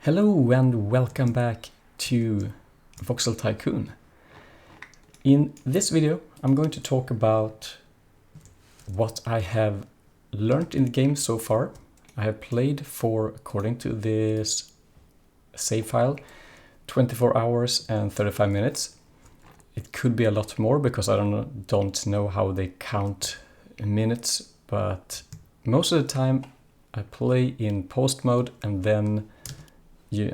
Hello and welcome back to Voxel Tycoon. In this video I'm going to talk about what I have learned in the game so far. I have played for, according to this save file, 24 hours and 35 minutes. It could be a lot more because I don't know how they count minutes, but most of the time I play in post mode and then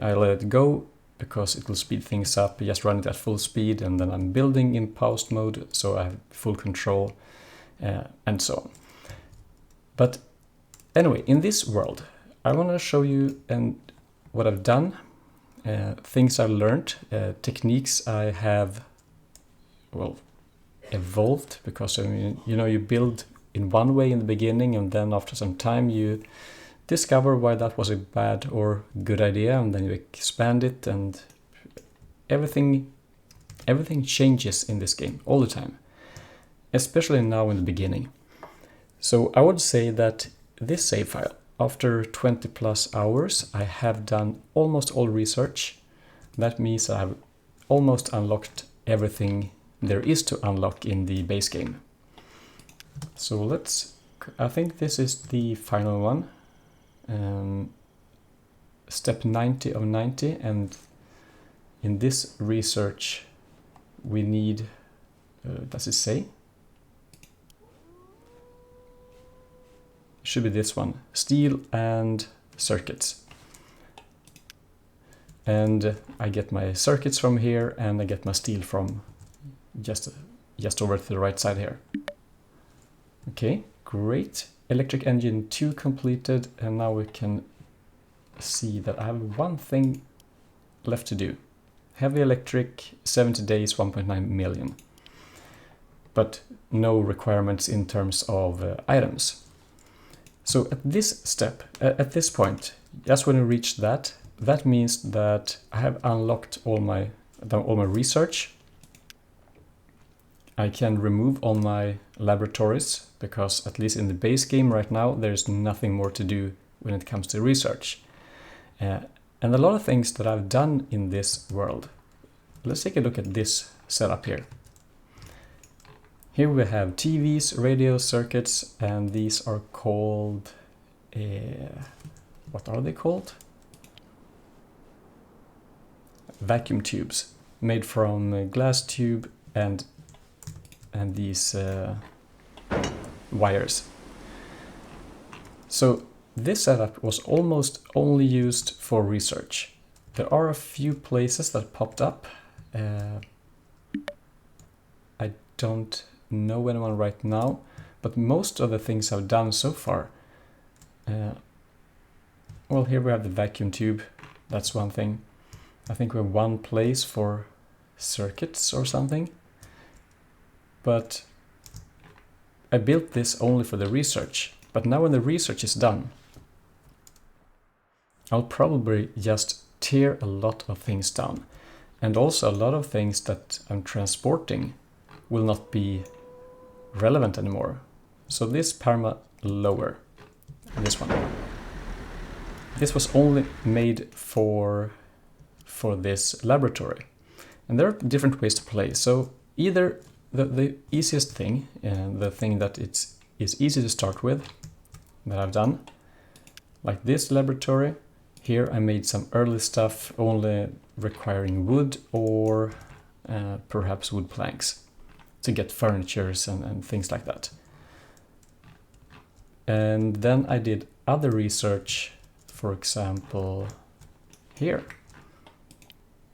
I let it go because it will speed things up. Just run it at full speed and then I'm building in post mode, so I have full control and so on. But anyway, in this world, I want to show you what I've done, things I've learned, techniques I have, evolved, because I mean, you build in one way in the beginning and then after some time you discover why that was a bad or good idea, and then you expand it, and everything changes in this game all the time, especially now in the beginning. So I would say that this save file, after 20 plus hours, I have done almost all research. That means I have almost unlocked everything there is to unlock in the base game. So I think this is the final one. Step 90 of 90, and in this research we need, does it say? Should be this one, steel and circuits. And I get my circuits from here and I get my steel from just over to the right side here. Okay, great. Electric engine 2 completed, and now we can see that I have one thing left to do. Heavy electric, 70 days, 1.9 million. But no requirements in terms of items. So at this step, at this point, just when we reach that means that I have unlocked all my research. I can remove all my laboratories, because at least in the base game right now there's nothing more to do when it comes to research. And a lot of things that I've done in this world. Let's take a look at this setup here. Here we have TVs, radio circuits, and these are called, what are they called? Vacuum tubes, made from glass tube and these wires. So this setup was almost only used for research. There are a few places that popped up. I don't know anyone right now, but most of the things I've done so far, well, here we have the vacuum tube. That's one thing. I think we have one place for circuits or something. But I built this only for the research. But now when the research is done, I'll probably just tear a lot of things down. And also a lot of things that I'm transporting will not be relevant anymore. So this perma lower, this one, this was only made for this laboratory. And there are different ways to play. So either the easiest thing, and the thing that is easy to start with, that I've done, like this laboratory. Here I made some early stuff only requiring wood or perhaps wood planks to get furnitures and things like that. And then I did other research, for example, here.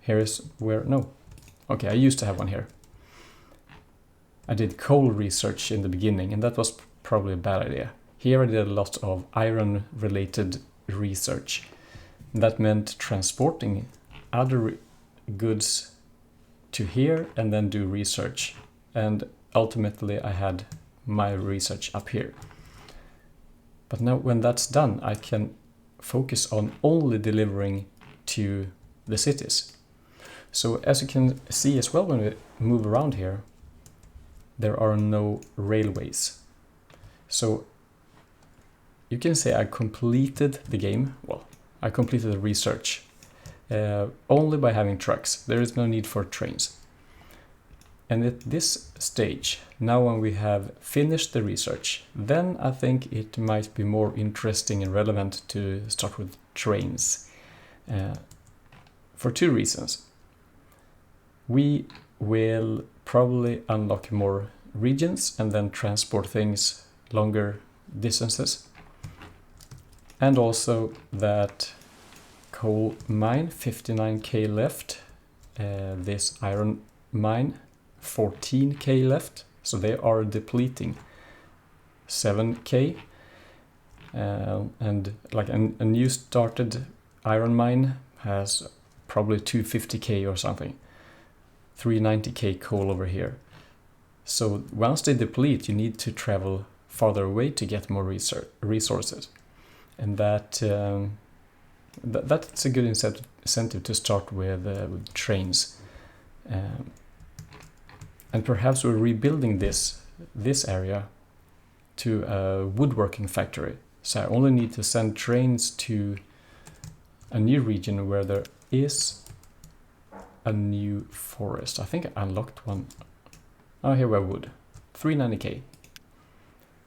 Here is where, no, okay, I used to have one here. I did coal research in the beginning, and that was probably a bad idea. Here I did a lot of iron-related research. That meant transporting other goods to here and then do research. And ultimately I had my research up here. But now when that's done, I can focus on only delivering to the cities. So as you can see as well when we move around here, there are no railways. So you can say I completed the game. Well, I completed the research. only by having trucks. There is no need for trains. And at this stage, now when we have finished the research, then I think it might be more interesting and relevant to start with trains. For two reasons. We will probably unlock more regions and then transport things longer distances. And also that coal mine, 59k left. This iron mine, 14k left. So they are depleting 7k. And like a new started iron mine has probably 250k or something. 390k coal over here. So once they deplete, you need to travel farther away to get more resources. And that's a good incentive to start with trains. And perhaps we're rebuilding this area to a woodworking factory. So I only need to send trains to a new region where there is a new forest. I think I unlocked one. Oh, here we have wood. 390k.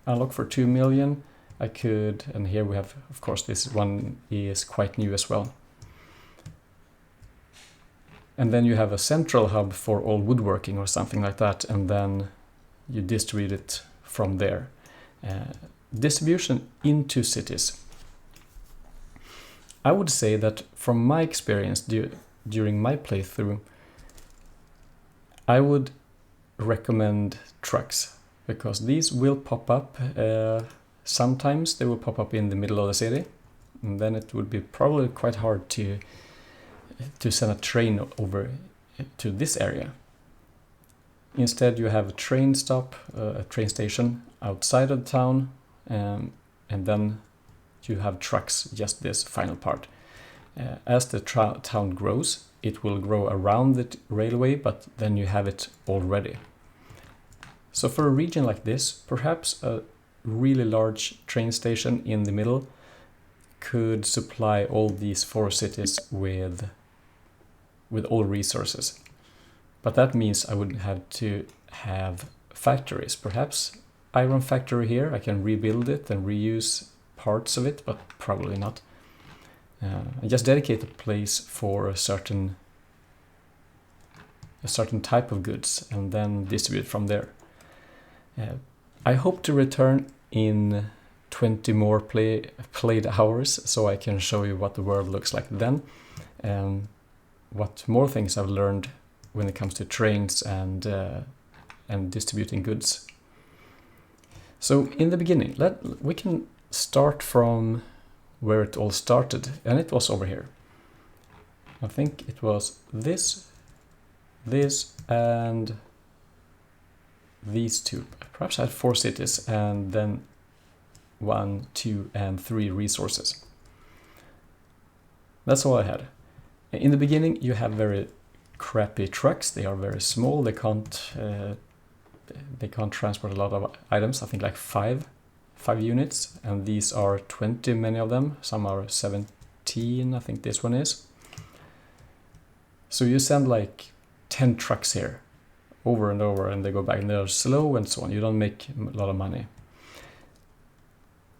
Unlock for 2 million. I could, and here we have, of course, this one is quite new as well. And then you have a central hub for all woodworking or something like that, and then you distribute it from there. Distribution into cities. I would say that from my experience during my playthrough, I would recommend trucks, because these will pop up. Sometimes they will pop up in the middle of the city, and then it would be probably quite hard to send a train over to this area. Instead, you have a train stop, a train station outside of town, and then you have trucks, just this final part. As the town grows, it will grow around the railway, but then you have it already. So for a region like this, perhaps a really large train station in the middle could supply all these 4 cities with all resources. But that means I would have to have factories. Perhaps iron factory here, I can rebuild it and reuse parts of it, but probably not. I just dedicate a place for a certain type of goods and then distribute from there. I hope to return in 20 more played hours, so I can show you what the world looks like then, and what more things I've learned when it comes to trains and distributing goods. So in the beginning, we can start from where it all started, and it was over here. I think it was this, and these two. Perhaps I had 4 cities and then 1, 2, and 3 resources. That's all I had. In the beginning, you have very crappy trucks. They are very small. They can't transport a lot of items. I think like 5 units, and these are 20, many of them. Some are 17, I think this one is. So you send like 10 trucks here over and over, and they go back, and they're slow and so on. You don't make a lot of money.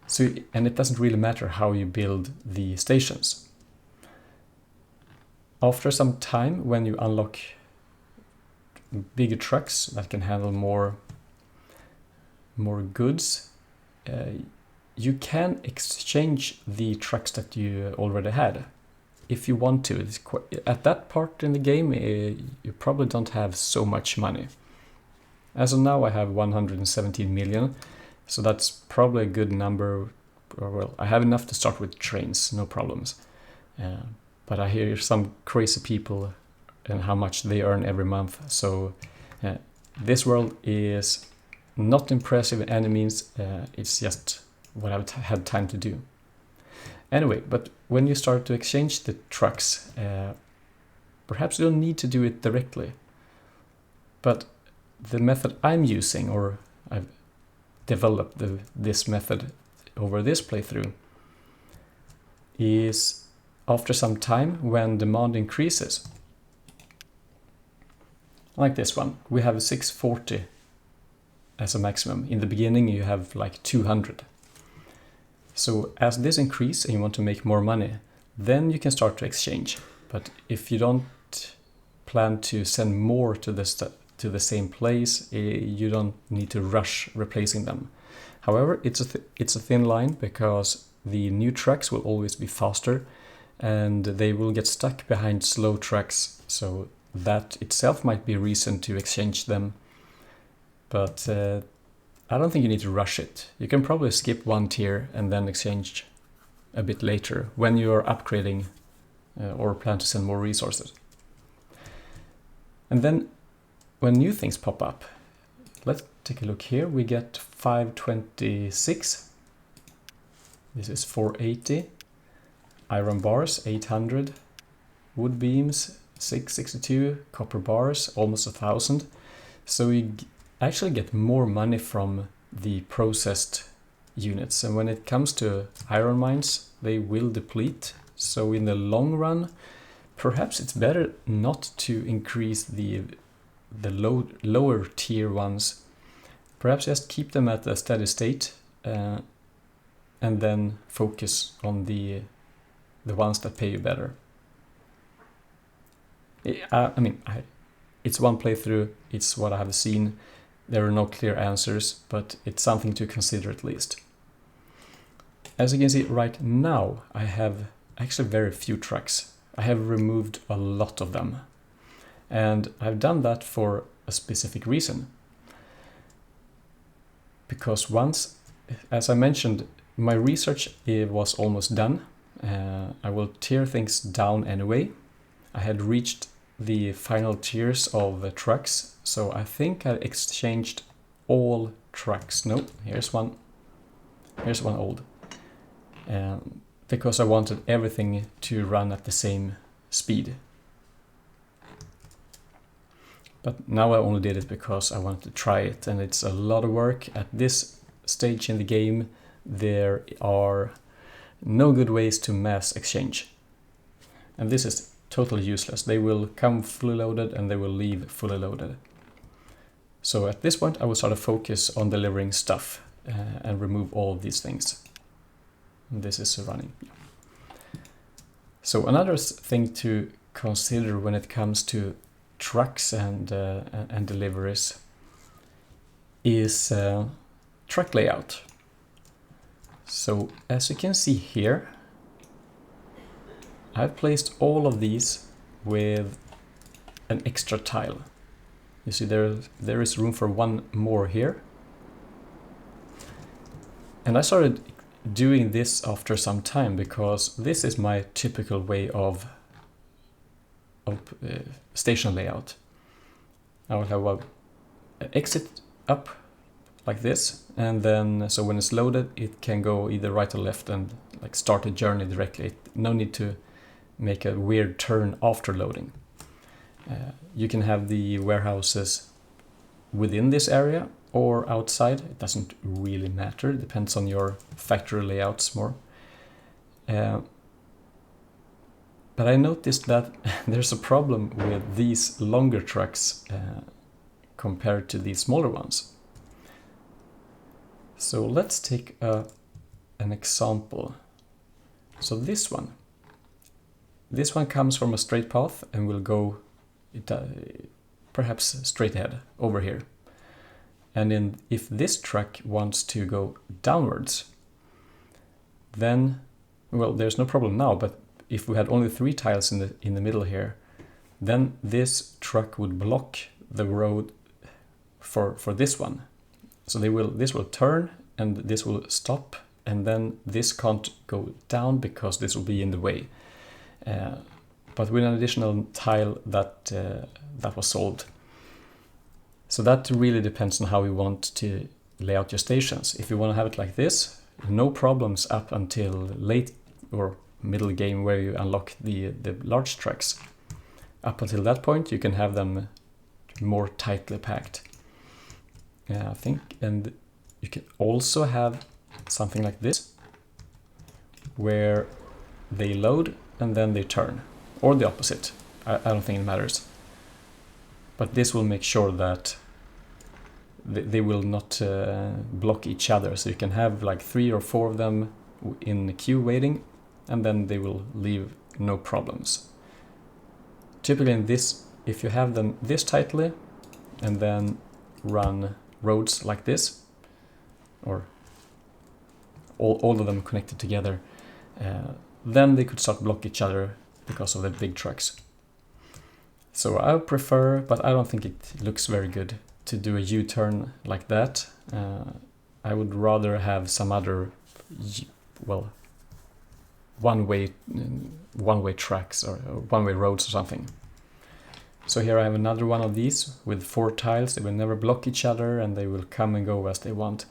So, and it doesn't really matter how you build the stations. After some time, when you unlock bigger trucks that can handle more goods, you can exchange the trucks that you already had if you want to. At that part in the game, you probably don't have so much money. As of now, I have 117 million, so that's probably a good number. Well, I have enough to start with trains, no problems. But I hear some crazy people and how much they earn every month. So this world is not impressive in any means. It's just what I've had time to do. Anyway, but when you start to exchange the trucks, perhaps you don't need to do it directly. But the method I'm using, or I've developed this method over this playthrough, is after some time, when demand increases, like this one, we have 640 as a maximum. In the beginning you have like 200. So as this increases and you want to make more money, then you can start to exchange. But if you don't plan to send more to the same place, you don't need to rush replacing them. However, it's a thin line, because the new trucks will always be faster and they will get stuck behind slow trucks, so that itself might be a reason to exchange them. But I don't think you need to rush it. You can probably skip one tier and then exchange a bit later when you're upgrading or plan to send more resources. And then when new things pop up, let's take a look here. We get 526. This is 480. Iron bars, 800. Wood beams, 662. Copper bars, almost 1,000. So we actually get more money from the processed units. And when it comes to iron mines, they will deplete. So in the long run, perhaps it's better not to increase the lower tier ones. Perhaps just keep them at a steady state and then focus on the ones that pay you better. I mean, it's one playthrough, it's what I have seen. There are no clear answers, but it's something to consider at least. As you can see right now, I have actually very few trucks. I have removed a lot of them. And I've done that for a specific reason. Because once, as I mentioned, my research was almost done. I will tear things down anyway. I had reached the final tiers of trucks, so I think I exchanged all trucks. No, here's one old. Because I wanted everything to run at the same speed. But now I only did it because I wanted to try it, and it's a lot of work. At this stage in the game, there are no good ways to mass exchange. And this is totally useless. They will come fully loaded and they will leave fully loaded. So at this point I will sort of focus on delivering stuff and remove all of these things. And this is running. So another thing to consider when it comes to trucks and deliveries is truck layout. So as you can see here, I've placed all of these with an extra tile. You see there is room for one more here. And I started doing this after some time because this is my typical way of station layout. I will have an exit up like this, and then so when it's loaded it can go either right or left and like start a journey directly. No need to make a weird turn after loading. You can have the warehouses within this area or outside. It doesn't really matter, it depends on your factory layouts more. But I noticed that there's a problem with these longer trucks compared to these smaller ones. So let's take an example. So this one comes from a straight path and will go perhaps straight ahead over here. And if this truck wants to go downwards, then, well, there's no problem now, but if we had only 3 tiles in the middle here, then this truck would block the road for this one. So this will turn and this will stop, and then this can't go down because this will be in the way. But with an additional tile that was solved. So that really depends on how you want to lay out your stations. If you want to have it like this, no problems up until late or middle game where you unlock the large trucks. Up until that point you can have them more tightly packed. I think, and you can also have something like this where they load and then they turn, or the opposite. I don't think it matters. But this will make sure that they will not block each other. So you can have like 3 or 4 of them in the queue waiting, and then they will leave no problems. Typically in this, if you have them this tightly and then run roads like this, or all of them connected together, then they could start block each other because of the big trucks. So I prefer, but I don't think it looks very good to do a U-turn like that. I would rather have some other, well, one-way tracks or one-way roads or something. So here I have another one of these with 4 tiles. They will never block each other, and they will come and go as they want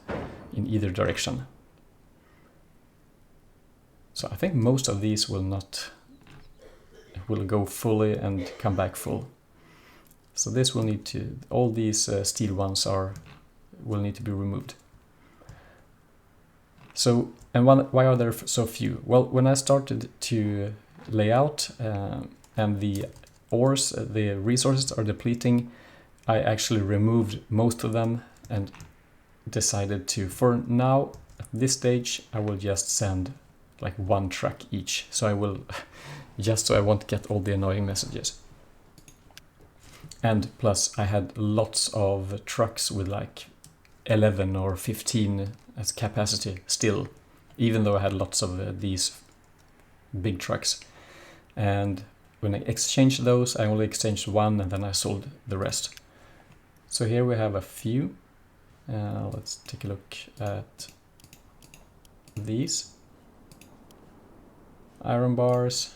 in either direction. So I think most of these will go fully and come back full. So this will need to, all these steel ones will need to be removed. So, and why are there so few? Well, when I started to lay out and the ores, the resources are depleting, I actually removed most of them and decided to, for now, at this stage, I will just send like 1 truck each. So I will, just so I won't get all the annoying messages. And plus I had lots of trucks with like 11 or 15 as capacity still, even though I had lots of these big trucks. And when I exchanged those, I only exchanged 1 and then I sold the rest. So here we have a few. Let's take a look at these. Iron bars,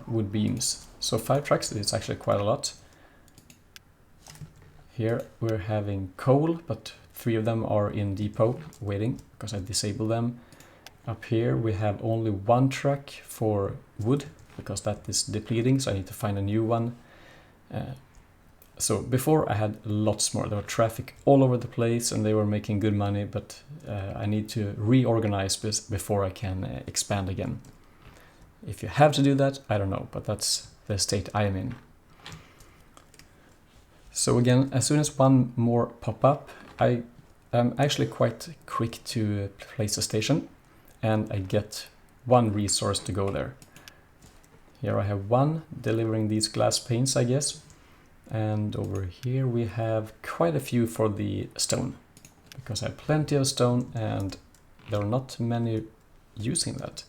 wood beams. So 5 trucks is actually quite a lot. Here we're having coal, but 3 of them are in depot waiting because I disabled them. Up here we have only 1 truck for wood because that is depleting, so I need to find a new one. So before I had lots more. There was traffic all over the place and they were making good money, but I need to reorganize this before I can expand again. If you have to do that, I don't know, but that's the state I am in. So again, as soon as 1 more pop up, I am actually quite quick to place a station and I get 1 resource to go there. Here I have 1 delivering these glass panes, I guess. And over here we have quite a few for the stone, because I have plenty of stone and there are not many using that.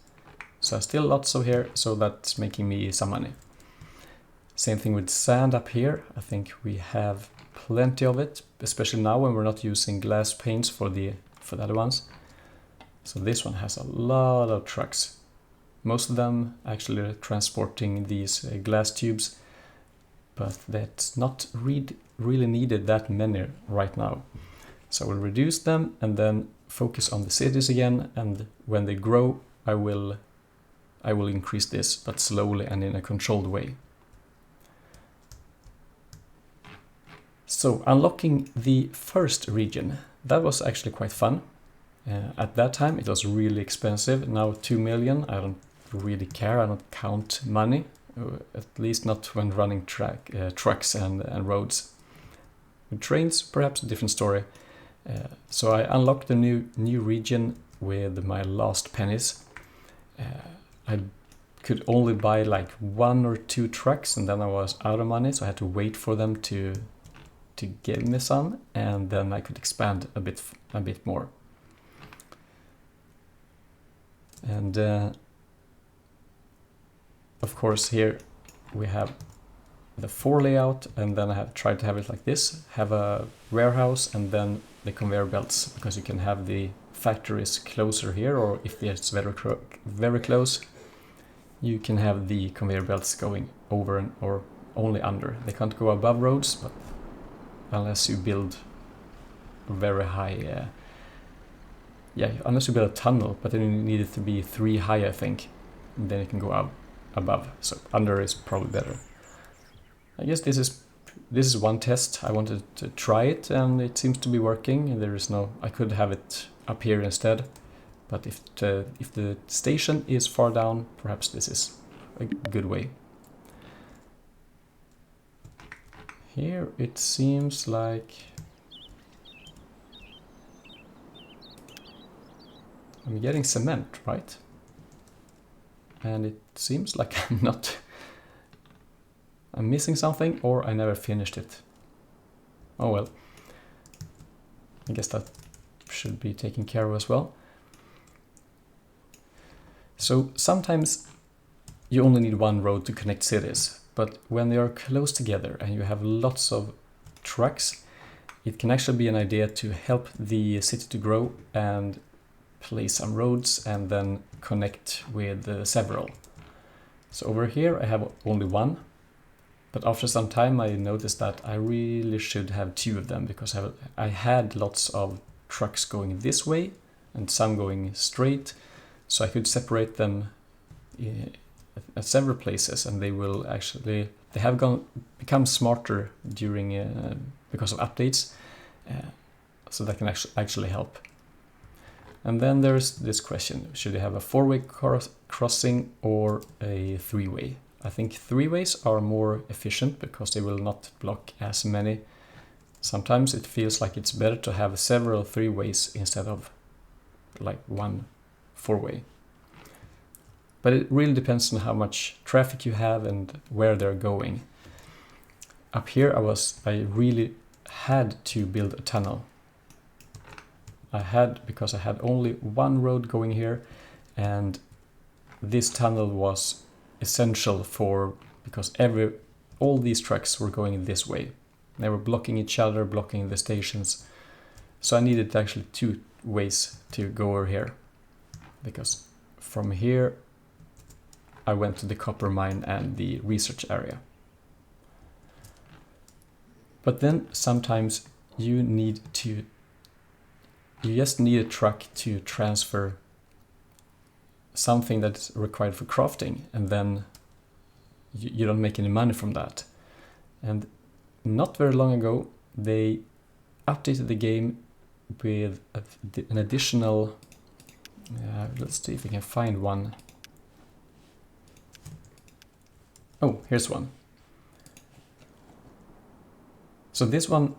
So still lots of here, so that's making me some money. Same thing with sand up here. I think we have plenty of it, especially now when we're not using glass panes for the other ones. So this one has a lot of trucks. Most of them actually transporting these glass tubes, but that's not really needed that many right now. So we'll reduce them and then focus on the cities again, and when they grow I will increase this, but slowly and in a controlled way. So unlocking the first region, that was actually quite fun. At that time it was really expensive. Now 2 million, I don't really care, I don't count money, at least not when running trucks and roads. With trains, perhaps a different story. So I unlocked the new region with my last pennies. I could only buy like 1 or 2 trucks and then I was out of money, so I had to wait for them to give me some, and then I could expand a bit more. And of course here we have the 4 layout, and then I have tried to have it like this, have a warehouse and then the conveyor belts, because you can have the factories closer here, or if it's very close, you can have the conveyor belts going over or only under. They can't go above roads, but unless you build very high, unless you build a tunnel, but then you need it to be 3 high, I think, and then you can go up above. So under is probably better. I guess this is one test. I wanted to try it and it seems to be working. There is no, I could have it up here instead, But if the station is far down, perhaps this is a good way. Here it seems like I'm getting cement, right? And it seems like I'm missing something, or I never finished it. Oh well. I guess that should be taken care of as well. So sometimes you only need one road to connect cities, but when they are close together and you have lots of trucks, it can actually be an idea to help the city to grow and place some roads and then connect with several. So over here I have only one, but after some time I noticed that I really should have two of them, because I had lots of trucks going this way and some going straight, so I could separate them at several places, and they have become smarter during because of updates, so that can actually help. And then there's this question: should you have a four-way crossing or a three-way? I think three-ways are more efficient because they will not block as many. Sometimes it feels like it's better to have several three-ways instead of like one four-way. But it really depends on how much traffic you have and where they're going. Up here I really had to build a tunnel. Because I had only one road going here, and this tunnel was essential because all these trucks were going this way. They were blocking each other, blocking the stations. So I needed actually two ways to go over here, because from here I went to the copper mine and the research area. But then sometimes you just need a truck to transfer something that's required for crafting, and then you don't make any money from that. And not very long ago they updated the game with an additional, let's see if we can find one. Oh, here's one. So this one,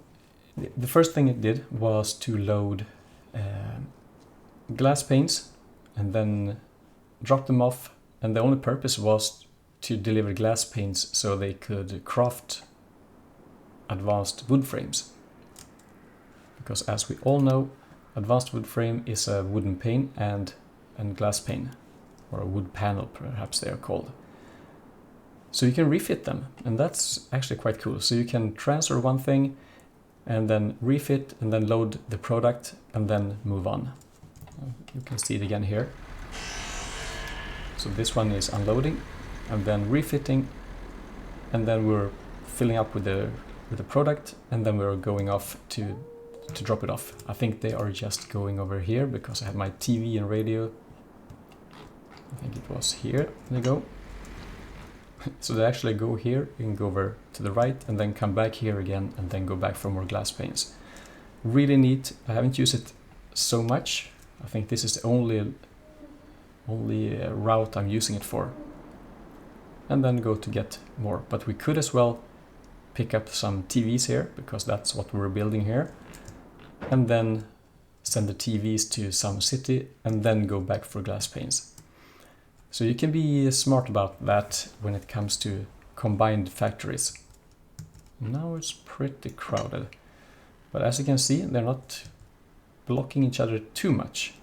the first thing it did was to load glass panes and then drop them off, and the only purpose was to deliver glass panes so they could craft advanced wood frames. Because as we all know, advanced wood frame is a wooden pane and glass pane, or a wood panel perhaps they are called. So you can refit them, and that's actually quite cool. So you can transfer one thing and then refit and then load the product and then move on. You can see it again here. So this one is unloading and then refitting, and then we're filling up with the product, and then we're going off to drop it off. I think they are just going over here because I have my TV and radio. I think it was here they go. So they actually go here and go over to the right and then come back here again and then go back for more glass panes. Really neat. I haven't used it so much. I think this is the only route I'm using it for. And then go to get more. But we could as well pick up some TVs here, because that's what we're building here. And then send the TVs to some city and then go back for glass panes. So you can be smart about that when it comes to combined factories. Now it's pretty crowded. But as you can see, they're not blocking each other too much.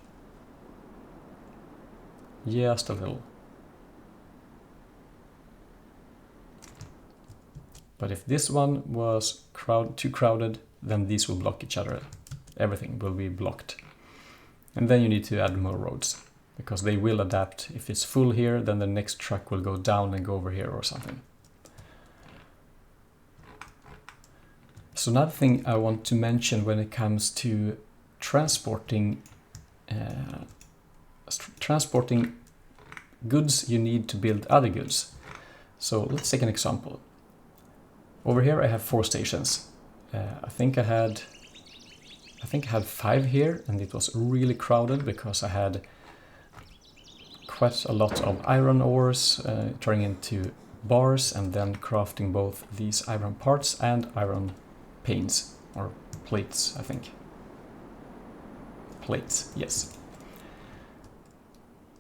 Just a little. But if this one was too crowded, then these will block each other. Everything will be blocked. And then you need to add more roads, because they will adapt. If it's full here, then the next truck will go down and go over here or something. So another thing I want to mention when it comes to transporting goods, you need to build other goods. So let's take an example. Over here I have 4 stations. I think I had I think I had 5 here, and it was really crowded because I had quite a lot of iron ores turning into bars and then crafting both these iron parts and iron panes, or plates, I think. Plates, yes.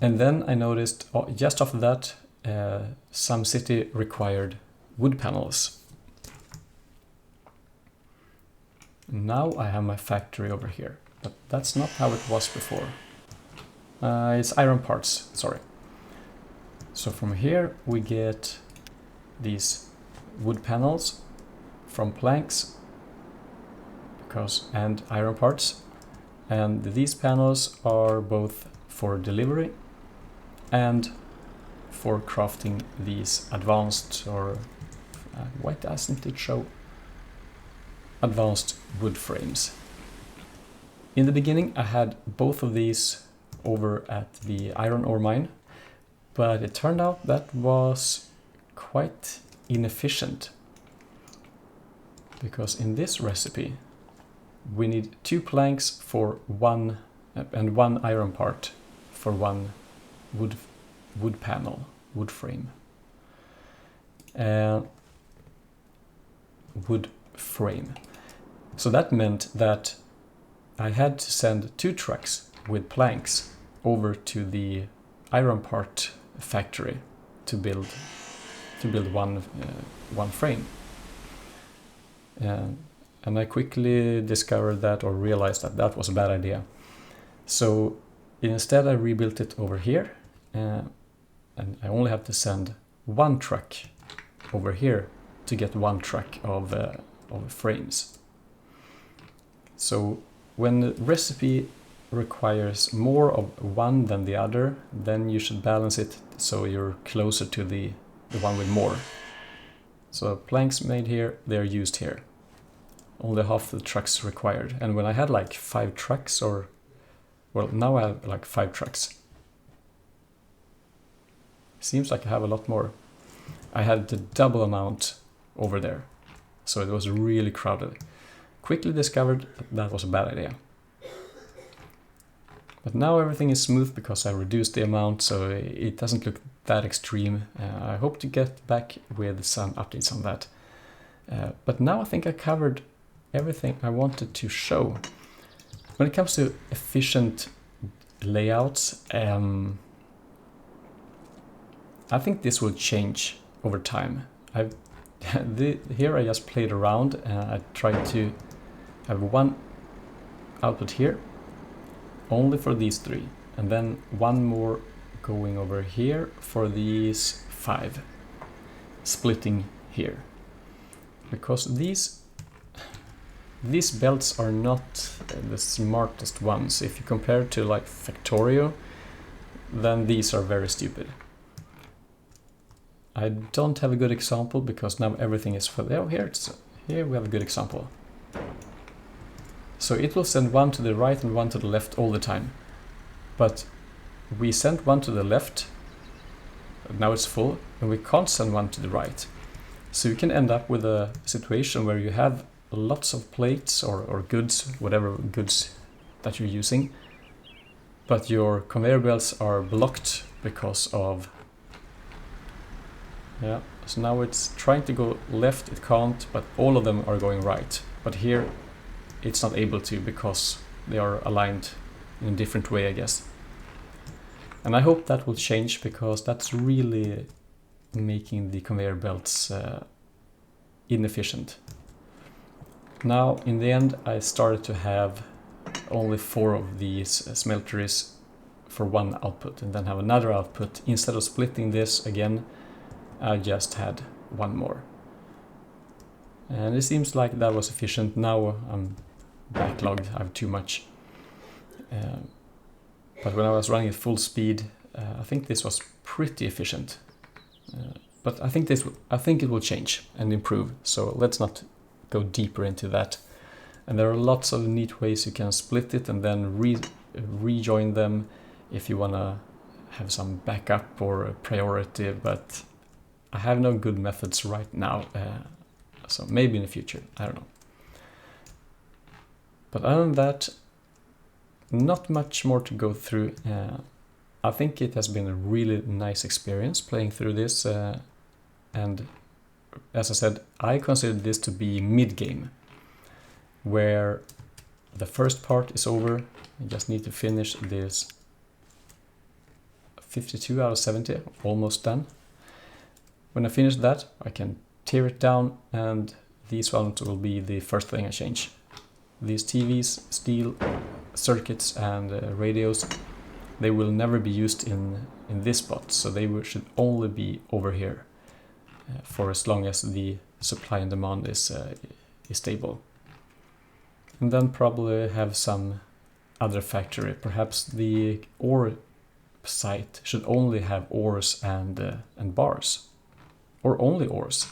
And then I noticed, just after that, some city required wood panels. Now I have my factory over here, but that's not how it was before. It's iron parts, sorry. So from here we get these wood panels from planks and iron parts, and these panels are both for delivery and for crafting these advanced, or why doesn't it show advanced wood frames? In the beginning I had both of these over at the iron ore mine, but it turned out that was quite inefficient, because in this recipe we need 2 planks for one and 1 iron part for 1 wood panel, wood frame. Wood frame. So that meant that I had to send 2 trucks with planks over to the iron part factory to build one frame. And I quickly discovered that, or realized that that was a bad idea. So instead I rebuilt it over here, and I only have to send 1 truck over here to get 1 truck of frames. So when the recipe requires more of one than the other, then you should balance it so you're closer to the one with more. So planks made here, they're used here. Only half the trucks required. And when I had like 5 trucks, or well, now I have like 5 trucks. Seems like I have a lot more. I had the double amount over there, so it was really crowded. Quickly discovered that was a bad idea. But now everything is smooth because I reduced the amount, so it doesn't look that extreme. I hope to get back with some updates on that. But now I think I covered everything I wanted to show. When it comes to efficient layouts, I think this will change over time. Here I just played around, and I tried to have 1 output here, only for these 3, and then 1 more going over here for these 5, splitting here. Because these belts are not the smartest ones. If you compare to like Factorio, then these are very stupid. I don't have a good example because now everything is for there. Here we have a good example. So it will send 1 to the right and 1 to the left all the time. But we sent 1 to the left, now it's full, and we can't send 1 to the right. So you can end up with a situation where you have lots of plates or goods, whatever goods that you're using, but your conveyor belts are blocked because of... Yeah, so now it's trying to go left, it can't, but all of them are going right. But here it's not able to because they are aligned in a different way, I guess. And I hope that will change, because that's really making the conveyor belts inefficient. Now, in the end, I started to have only 4 of these smelteries for 1 output, and then have another output. Instead of splitting this again, I just had 1 more. And it seems like that was efficient. Now I'm backlogged, I have too much. But when I was running at full speed, I think this was pretty efficient. But I think it will change and improve, so let's not go deeper into that. And there are lots of neat ways you can split it and then rejoin them if you want to have some backup or a priority, but I have no good methods right now, so maybe in the future, I don't know. But other than that, not much more to go through. I think it has been a really nice experience playing through this, and as I said, I consider this to be mid-game, where the first part is over. I just need to finish this 52 out of 70, almost done. When I finish that, I can tear it down, and these ones will be the first thing I change. These TVs, steel circuits and radios, they will never be used in this spot, so they should only be over here for as long as the supply and demand is stable. And then probably have some other factory. Perhaps the ore site should only have ores and bars, or only ores,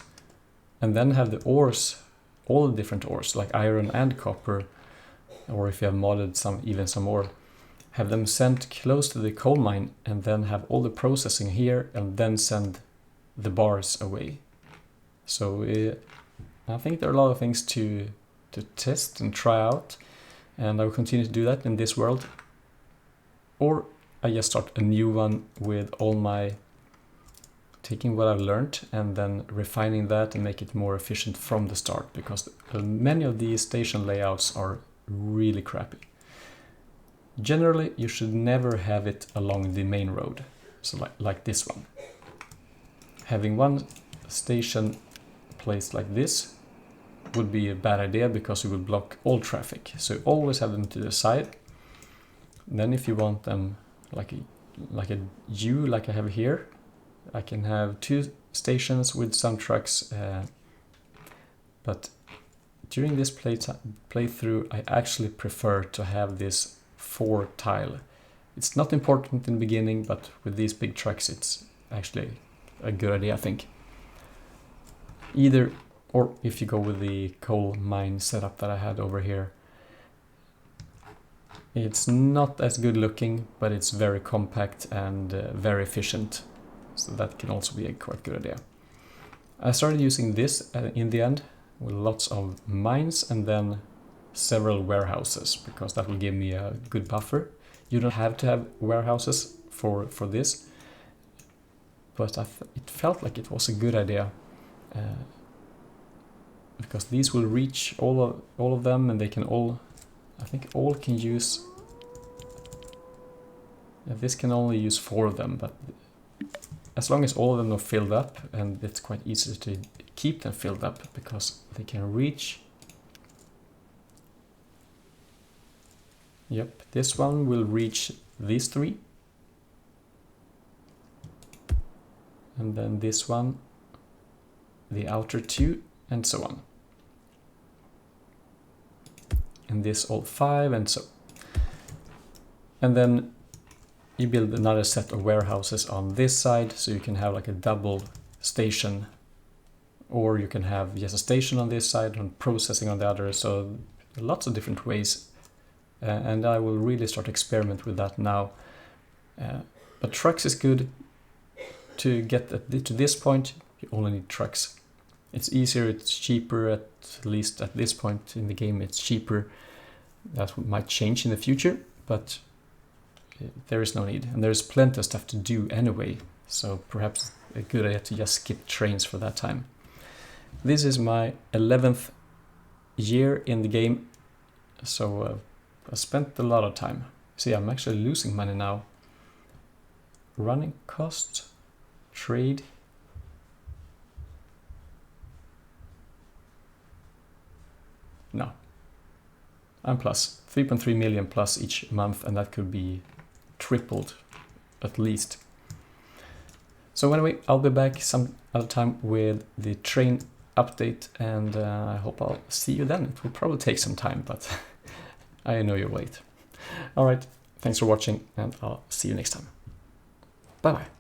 and then have the ores, all the different ores like iron and copper, or if you have modded even some more, have them sent close to the coal mine, and then have all the processing here, and then send the bars away. So I think there are a lot of things to test and try out, and I will continue to do that in this world. Or I just start a new one with taking what I've learned and then refining that and make it more efficient from the start, because many of these station layouts are really crappy. Generally, you should never have it along the main road, so like this one. Having one station placed like this would be a bad idea, because you will block all traffic. So always have them to the side. Then if you want them like a U, like I have here, I can have 2 stations with some trucks, but during this playthrough I actually prefer to have this 4 tile. It's not important in the beginning, but with these big trucks it's actually a good idea, I think. Either, or if you go with the coal mine setup that I had over here, it's not as good looking, but it's very compact and very efficient. So that can also be a quite good idea. I started using this in the end with lots of mines and then several warehouses, because that will give me a good buffer. You don't have to have warehouses for this, but it felt like it was a good idea, because these will reach all of them, and they can all, I think all can use, this can only use 4 of them, but as long as all of them are filled up, and it's quite easy to keep them filled up because they can reach. Yep, this one will reach these 3. And then this one, the outer 2, and so on. And this all 5, and so. And then you build another set of warehouses on this side, so you can have like a double station, or you can have just a station on this side and processing on the other. So lots of different ways, and I will really start experiment with that now. But trucks is good. To get to this point, you only need trucks. It's easier, it's cheaper, at least at this point in the game it's cheaper. That might change in the future, but there is no need, and there's plenty of stuff to do anyway, so perhaps a good idea to just skip trains for that time. This is my 11th year in the game, so I spent a lot of time. See, I'm actually losing money now. Running cost, trade. No, I'm plus 3.3 million plus each month, and that could be tripled at least. So anyway, I'll be back some other time with the train update, and I hope I'll see you then. It will probably take some time, but I know you'll wait. Alright, thanks for watching, and I'll see you next time. Bye bye.